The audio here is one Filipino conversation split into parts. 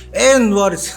And what is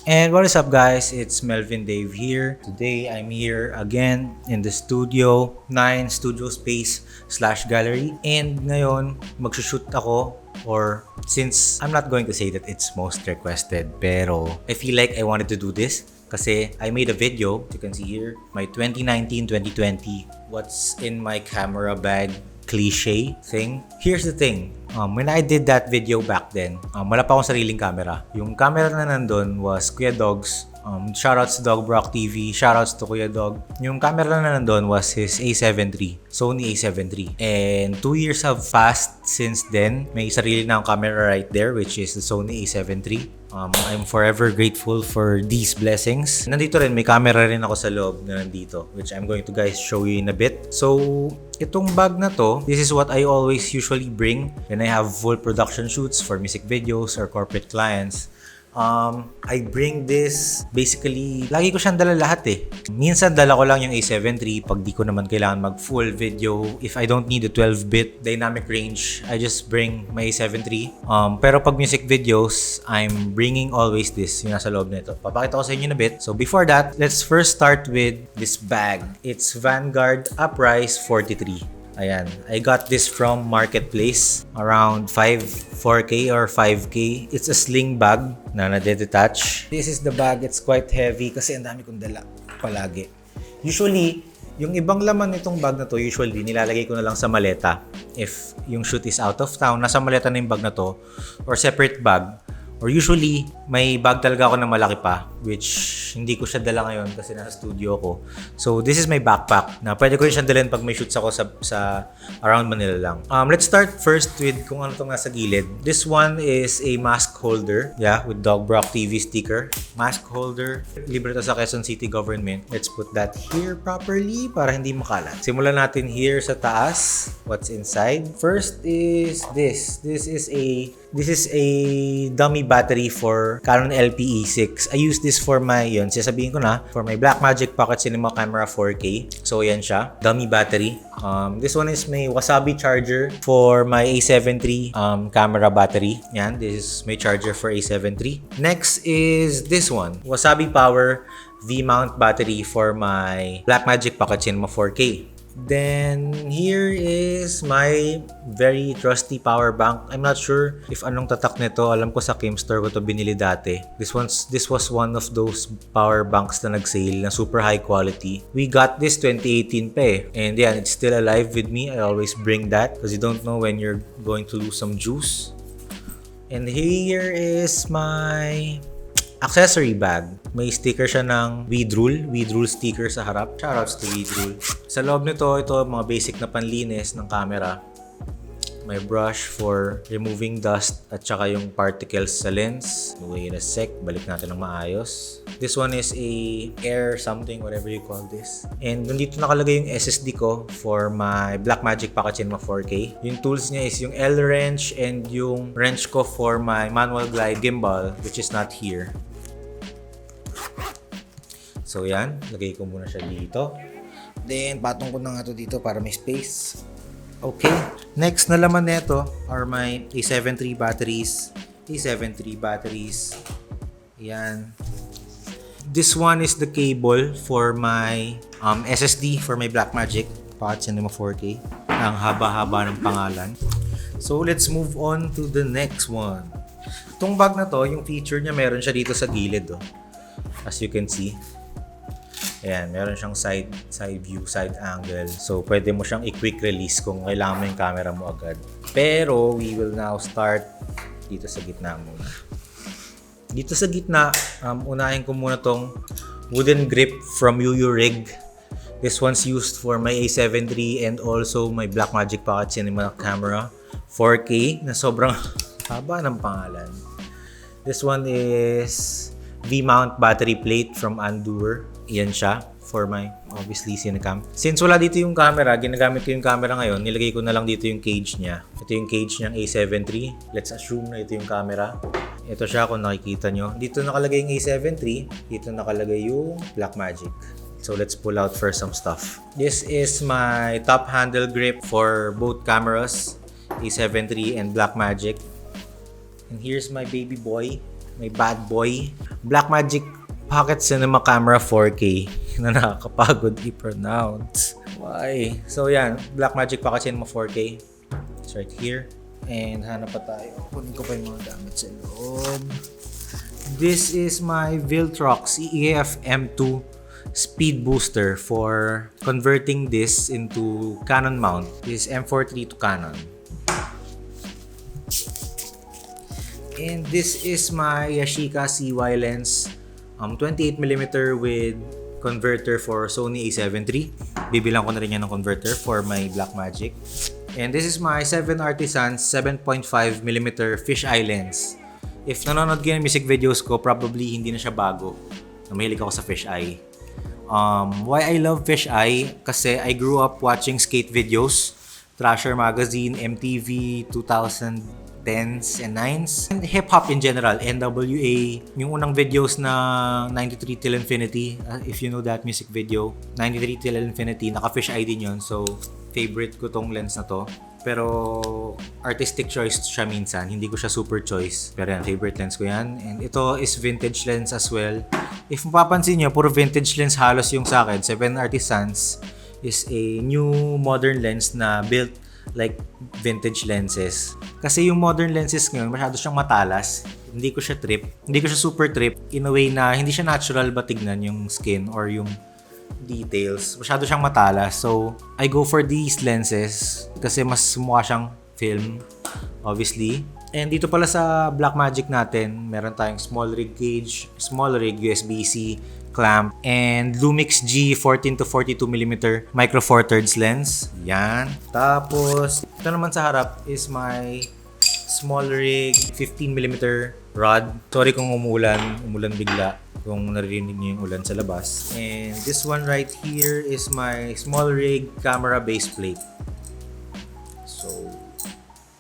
and what is up, guys? It's Melvin Dave here. Today I'm here again in the Studio 9 Studio Space slash Gallery. And ngayon magsushoot ako, or since I'm not going to say that it's most requested, pero I feel like I wanted to do this kasi I made a video. You can see here my 2019-2020 what's in my camera bag cliche thing. Here's the thing. When I did that video back then, wala pa akong sariling camera. Yung camera na nandun was Kuya Dog's. Shoutouts to Dog Brock TV. Shoutouts to Kuya Dog. Yung camera na nandun was his A7 III. Sony A7 III. And 2 years have passed since then. May sarili na akong camera right there, which is the Sony A7 III. I'm forever grateful for these blessings. Nandito rin, may camera rin ako sa loob na nandito, which I'm going to guys show you in a bit. So, itong bag na to, this is what I always usually bring when I have full production shoots for music videos or corporate clients. I bring this, basically, lagi ko siyang dala lahat eh. Minsan dala ko lang yung A7 III pag di ko naman kailangan mag full video. If I don't need a 12-bit dynamic range, I just bring my A7 III. Pero pag music videos, I'm bringing always this, yung nasa loob nito. Papakita ko sa inyo in a bit. So before that, let's first start with this bag. It's Vanguard Uprise 43. Ayan, I got this from Marketplace, around 4K or 5K. It's a sling bag na nade-detach. This is the bag. It's quite heavy kasi ang dami kong dala palagi. Usually, yung ibang laman nitong bag na to, usually nilalagay ko na lang sa maleta. If yung shoot is out of town, nasa maleta na yung bag na to, or separate bag. Or usually, may bag talaga ako na malaki pa, which hindi ko siya dala ngayon kasi nasa studio ko. So, this is my backpack na pwede ko rin siyang dalhin pag may shoots ako sa around Manila lang. Let's start first with kung ano itong nasa gilid. This one is a mask holder, yeah, with Dog Brock TV sticker. Mask holder. Libre to sa Quezon City Government. Let's put that here properly para hindi makalat. Simulan natin here sa taas. What's inside? First is this. This is a dummy battery for Canon LPE6. I use this for my, sasabihin ko na, for my Blackmagic Pocket Cinema Camera 4K. So, yan siya. Dummy battery. This one is my Wasabi charger for my A7 III camera battery. Yan, this is my charger for A7 III. Next is this one. Wasabi Power V-mount battery for my Blackmagic Pocket Cinema 4K. Then, here is my very trusty power bank. I'm not sure if anong tatak nito. Alam ko sa Kim Store ko to binili dati. This was one of those power banks na nag-sale na super high quality. We got this 2018 pa eh. And yeah, it's still alive with me. I always bring that because you don't know when you're going to lose some juice. And here is my accessory bag. May sticker siya ng Weedrule sticker sa harap. Shoutouts to Weedrule. Sa loob nito, ito mga basic na panlinis ng camera. May brush for removing dust at saka yung particles sa lens. Wait a sec, balik natin ng maayos. This one is a air something, whatever you call this. And nandito nakalagay yung SSD ko for my Blackmagic Pocket Cinema 4K. Yung tools niya is yung L wrench and yung wrench ko for my manual glide gimbal, which is not here. So yan, lagay ko muna siya dito. Then, patong ko na nga to dito para may space. Okay. Next na laman nito are my A7 III batteries. A7 III batteries. Yan. This one is the cable for my SSD for my Blackmagic Pocket Cinema 4K. Ang haba-haba ng pangalan. So, let's move on to the next one. Itong bag na to, yung feature niya meron siya dito sa gilid. Oh. As you can see. Ayan, meron siyang side view, side angle. So, pwede mo siyang i-quick release kung kailangan mo yung camera mo agad. Pero, we will now start dito sa gitna muna. Dito sa gitna, unahin ko muna tong wooden grip from Yuyu Rig. This one's used for my A7 III and also my Blackmagic Pocket Cinema camera 4K na sobrang haba ng pangalan. This one is V-mount battery plate from Andur. Yan siya for my, obviously, Cinecam. Since wala dito yung camera, ginagamit ko yung camera ngayon, nilagay ko na lang dito yung cage niya. Ito yung cage niyang A7 III. Let's assume na ito yung camera. Ito siya kung nakikita nyo. Dito nakalagay yung A7 III. Dito nakalagay yung Blackmagic. So let's pull out first some stuff. This is my top handle grip for both cameras, A7 III and Blackmagic. And here's my baby boy. may bad boy. Blackmagic Pocket Cinema Camera 4K na nakakapagod i-pronounce. Why? So yan, Blackmagic Pocket Cinema 4K. It's right here. And hanap pa tayo. Kunin ko pa yung mga gamit sa loob. This is my Viltrox EAF M2 speed booster for converting this into Canon mount. This is M4 III to Canon. And this is my Yashica CY lens, 28mm with converter for Sony A7 III. Bibilang ko na rin yan ng converter for my Blackmagic. And this is my 7 Artisans 7.5mm fisheye lens. If nanonood kayo ng music videos ko, probably hindi na siya bago. Mahilig ako sa fisheye. Why I love fisheye? Kasi I grew up watching skate videos, Thrasher Magazine, MTV, 2010s and 9s, and hip-hop in general, NWA. Yung unang videos na 93 Till Infinity, if you know that music video, 93 Till Infinity, naka-fisheye din yun. So, favorite ko tong lens na to. Pero artistic choice siya minsan, hindi ko siya super choice. Pero yan, favorite lens ko yan. And ito is vintage lens as well. If mapapansin nyo, puro vintage lens halos yung sa akin. 7 Artisans is a new modern lens na built like vintage lenses. Kasi yung modern lenses ngayon, masyado siyang matalas. Hindi ko siya trip. Hindi ko siya super trip in a way na hindi siya natural ba tignan yung skin or yung details. Masyado siyang matalas. So, I go for these lenses kasi mas mukha siyang film, obviously. And dito pala sa Blackmagic natin, meron tayong small rig gauge, small rig USB-C clamp, and Lumix G 14 to 42mm micro four thirds lens. Yan. Tapos, ito naman sa harap is my small rig 15mm rod. Sorry kung umulan bigla. Kung naririnig niyo yung ulan sa labas. And this one right here is my small rig camera base plate. So,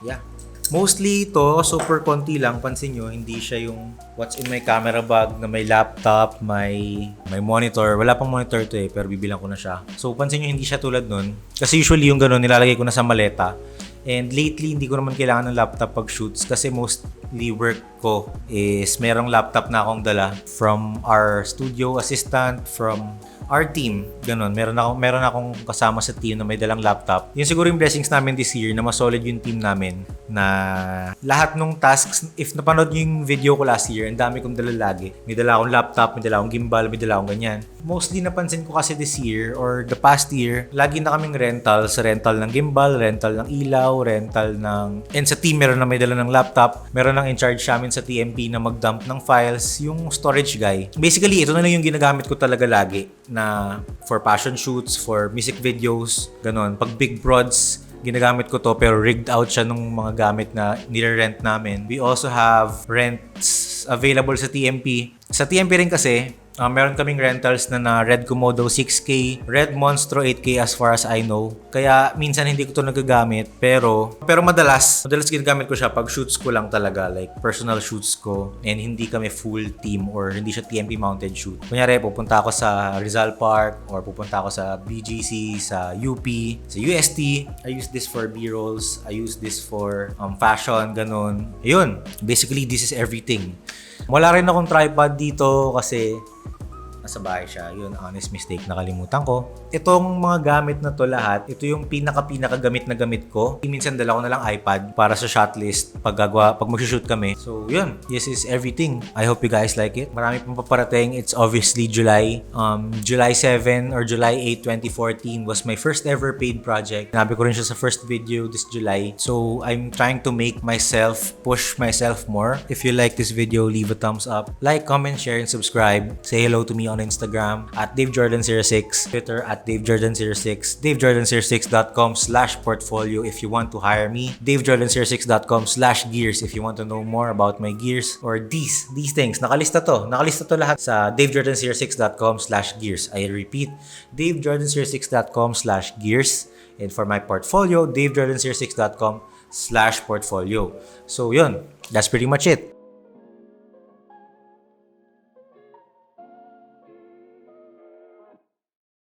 yeah. Mostly ito, super konti lang. Pansin nyo, hindi siya yung what's in my camera bag na may laptop, may monitor. Wala pang monitor to pero bibilang ko na siya. So, pansin nyo, hindi siya tulad nun. Kasi usually yung ganun, nilalagay ko na sa maleta. And lately, hindi ko naman kailangan ng laptop pag shoots kasi mostly work ko is merong laptop na akong dala from our studio assistant, from our team. Ganun, meron akong kasama sa team na may dalang laptop. Yun siguro yung blessings namin this year na mas solid yung team namin na lahat ng tasks, if napanood yung video ko last year, ang dami kong dala lagi. May dala akong laptop, may dala akong gimbal, may dala akong ganyan. Mostly napansin ko kasi this year or the past year, lagi na kaming rental ng gimbal, rental ng ilaw, rental ng... And sa team, meron na may dala ng laptop, meron nang in charge namin sa TMP na mag-dump ng files, yung storage guy. Basically, ito na lang yung ginagamit ko talaga lagi na for passion shoots, for music videos, ganun. Pag big broads, ginagamit ko to pero rigged out siya nung mga gamit na nire-rent namin. We also have rents available sa TMP. Sa TMP rin kasi, meron kaming rentals na Red Komodo 6K, Red Monstro 8K as far as I know. Kaya minsan hindi ko to nagagamit pero madalas ginagamit ko siya pag shoots ko lang talaga, like personal shoots ko and hindi kami full team or hindi siya TMP mounted shoot. Kunyari pupunta ako sa Rizal Park or pupunta ako sa BGC, sa UP, sa UST. I use this for B-rolls, I use this for fashion, ganun. Ayun, basically this is everything. Wala rin akong tripod dito kasi nasa bahay siya. Yun, honest mistake, nakalimutan ko. Itong mga gamit na to lahat, ito yung pinaka gamit na gamit ko. Minsan dala ko na lang iPad para sa shot list pag mag-shoot kami. So, yun. This is everything. I hope you guys like it. Marami pang paparating. It's obviously July. July 7 or July 8, 2014 was my first ever paid project. Sinabi ko rin siya sa first video this July. So, I'm trying to push myself more. If you like this video, leave a thumbs up. Like, comment, share, and subscribe. Say hello to me on Instagram at DaveJordan06, Twitter at DaveJordan06, DaveJordan06.com/portfolio if you want to hire me, DaveJordan06.com/gears if you want to know more about my gears or these things. Nakalista to lahat sa DaveJordan06.com/gears. I repeat, DaveJordan06.com/gears, and for my portfolio, DaveJordan06.com/portfolio. So yun, that's pretty much it.